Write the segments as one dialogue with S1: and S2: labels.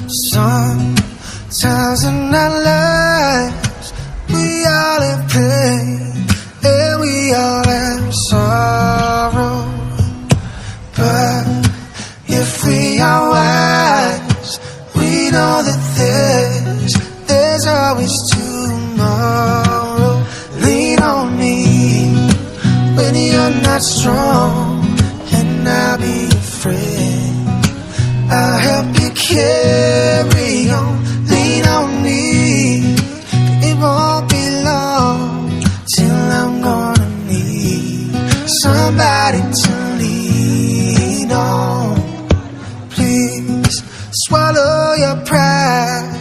S1: Sometimes in our lives we all have pain and we all have sorrow, but if we are wise, we know that there's always tomorrow. Lean on me when you're not strong, and I'll be your friend. I'll help you carry on. Lean on me. It won't be long till I'm gonna need somebody to lean on. Please swallow your pride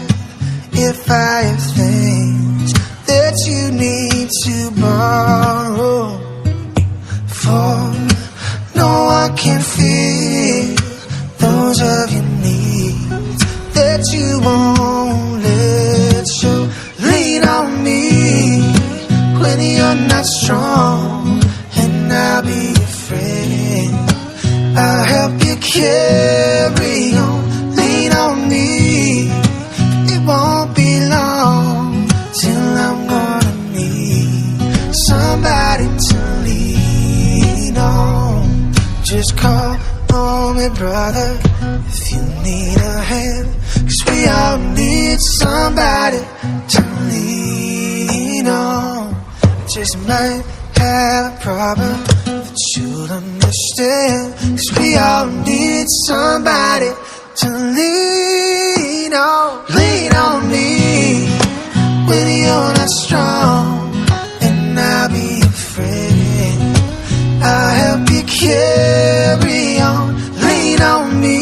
S1: if I have things that you need to borrow. For no one can feel those of your needs that you won't let show. Lean on me when you're not strong, and I'll be your friend. I'll help you carry on. Lean on me. It won't be long till I'm gonna need somebody to lean on. Just call on me, brother, if you need a hand, 'cause we all need somebody to lean on. Just might have a problem that you'll understand, 'cause we all need somebody to lean on. Lean on me when you're not strong, and I'll be your friend. I'll help you carry on. Lean on me.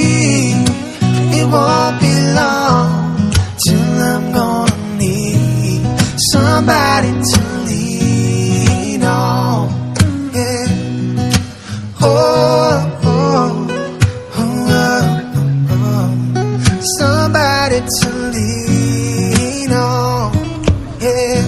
S1: It won't be long till I'm gonna need somebody to lean on. Yeah. Oh, oh, oh, oh, oh. Somebody to lean on. Yeah.